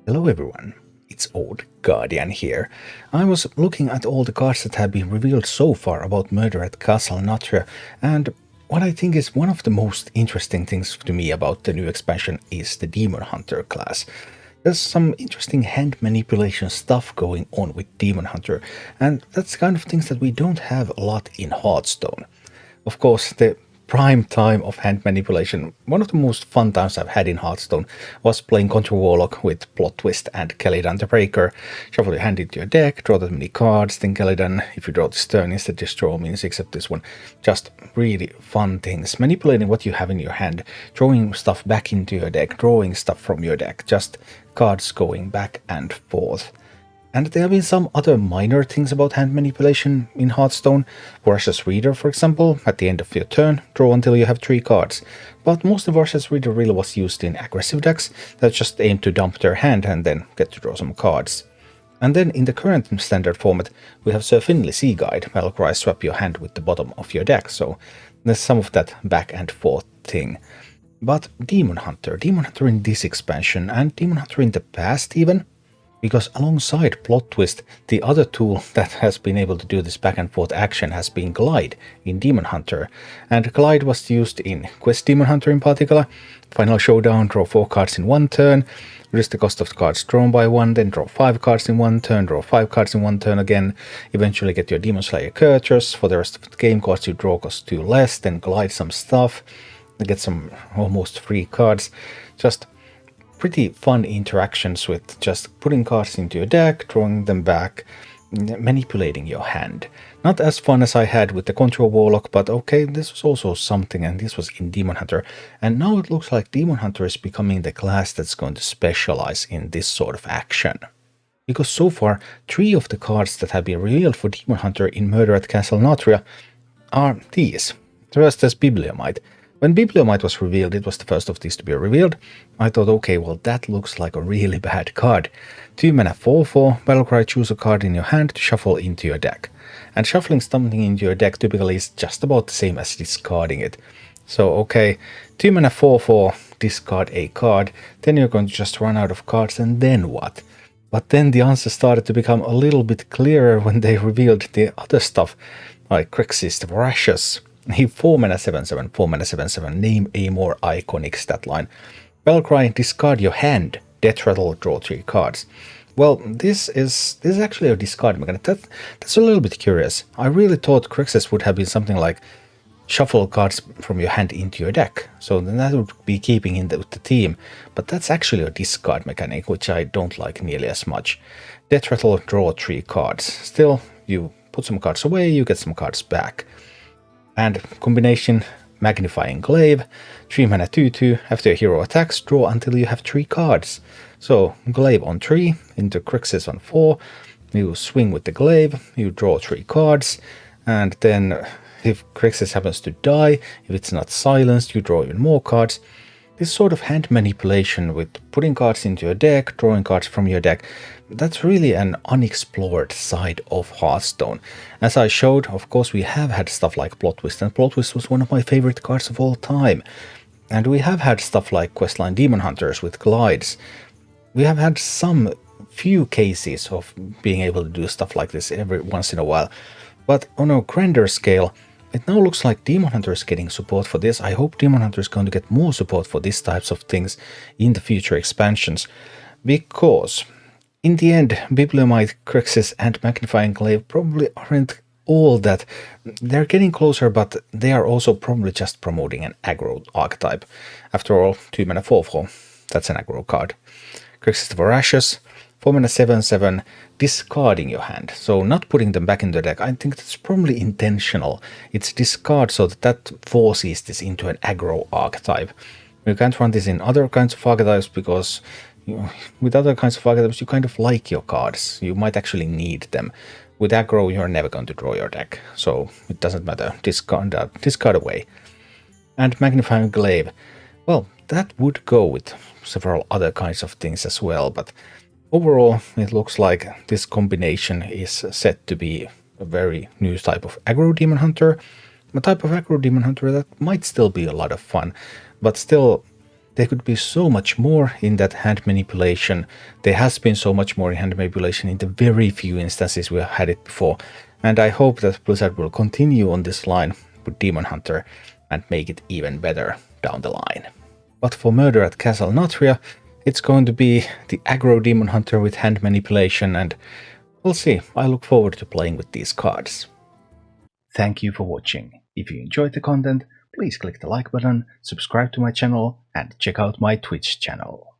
Hello everyone, it's Old Guardian here. I was looking at all the cards that have been revealed so far about Murder at Castle Nathria, and what I think is one of the most interesting things to me about the new expansion is the Demon Hunter class. There's some interesting hand manipulation stuff going on with Demon Hunter, and that's the kind of things that we don't have a lot in Hearthstone. Of course, the prime time of hand manipulation, one of the most fun times I've had in Hearthstone, was playing Control Warlock with Plot Twist and Calidan the Breaker. Shuffle your hand into your deck, draw that many cards, then Calidan, if you draw this turn, instead just draw means except this one. Just really fun things. Manipulating what you have in your hand, drawing stuff back into your deck, drawing stuff from your deck, just cards going back and forth. And there have been some other minor things about hand manipulation in Hearthstone. Voracious Reader, for example, at the end of your turn, draw until you have 3 cards. But most of Voracious Reader really was used in aggressive decks that just aim to dump their hand and then get to draw some cards. And then in the current standard format, we have Sir Finley's Sea Guide, Valkyrie swap your hand with the bottom of your deck, so there's some of that back and forth thing. But Demon Hunter in this expansion, and Demon Hunter in the past even, because alongside Plot Twist, the other tool that has been able to do this back and forth action has been Glide in Demon Hunter, and Glide was used in Quest Demon Hunter in particular. Final Showdown, draw 4 cards in 1 turn, reduce the cost of cards drawn by 1, then draw 5 cards in 1 turn, draw 5 cards in 1 turn again, eventually get your Demon Slayer Courtiers. For the rest of the game, cards you draw cost 2 less, then Glide some stuff, get some almost free cards. Just pretty fun interactions with just putting cards into your deck, drawing them back, manipulating your hand. Not as fun as I had with the Control Warlock, but okay, this was also something, and this was in Demon Hunter. And now it looks like Demon Hunter is becoming the class that's going to specialize in this sort of action. Because so far, 3 of the cards that have been revealed for Demon Hunter in Murder at Castle Nathria are these. First, there's Bibliomite. When Bibliomite was revealed, it was the first of these to be revealed. I thought, okay, well that looks like a really bad card. 2 mana 4/4, Battlecry, choose a card in your hand to shuffle into your deck. And shuffling something into your deck typically is just about the same as discarding it. So okay, 2 mana 4/4, discard a card, then you're going to just run out of cards, and then what? But then the answer started to become a little bit clearer when they revealed the other stuff, like Crixis the Voracious. A 4 mana 7/7, 4 mana 7/7, name a more iconic stat line. Battlecry, discard your hand, Death Rattle, draw 3 cards. Well, this is actually a discard mechanic. That's a little bit curious. I really thought Crixis would have been something like shuffle cards from your hand into your deck, so then that would be keeping in with the theme, but that's actually a discard mechanic, which I don't like nearly as much. Death Rattle, draw 3 cards. Still, you put some cards away, you get some cards back. And combination, Magnifying Glaive, 3 mana 2/2, after your hero attacks, draw until you have 3 cards. So Glaive on 3, into Crixis on 4, you swing with the Glaive, you draw 3 cards, and then if Crixis happens to die, if it's not silenced, you draw even more cards. This sort of hand manipulation with putting cards into your deck, drawing cards from your deck, that's really an unexplored side of Hearthstone. As I showed, of course, we have had stuff like Plot Twist, and Plot Twist was one of my favorite cards of all time. And we have had stuff like Questline Demon Hunters with Glides. We have had some few cases of being able to do stuff like this every once in a while. But on a grander scale, it now looks like Demon Hunter is getting support for this. I hope Demon Hunter is going to get more support for these types of things in the future expansions. Because in the end, Bibliomite, Crixis, and Magnifying Glaive probably aren't all that. They're getting closer, but they are also probably just promoting an aggro archetype. After all, 2 mana 4/4, that's an aggro card. Crixis the Voracious, 4 mana 7/7, discarding your hand. So not putting them back in the deck. I think that's probably intentional. It's discard so that forces this into an aggro archetype. You can't run this in other kinds of archetypes because with other kinds of archetypes you kind of like your cards. You might actually need them. With aggro you're never going to draw your deck, so it doesn't matter. Discard away. And Magnifying Glaive. Well, that would go with several other kinds of things as well, but overall, it looks like this combination is set to be a very new type of aggro Demon Hunter. A type of aggro Demon Hunter that might still be a lot of fun, but still there could be so much more in that hand manipulation. There has been so much more in hand manipulation in the very few instances we have had it before, and I hope that Blizzard will continue on this line with Demon Hunter and make it even better down the line. But for Murder at Castle Nathria, it's going to be the aggro Demon Hunter with hand manipulation, and we'll see. I look forward to playing with these cards. Thank you for watching. If you enjoyed the content, please click the like button, subscribe to my channel, and check out my Twitch channel.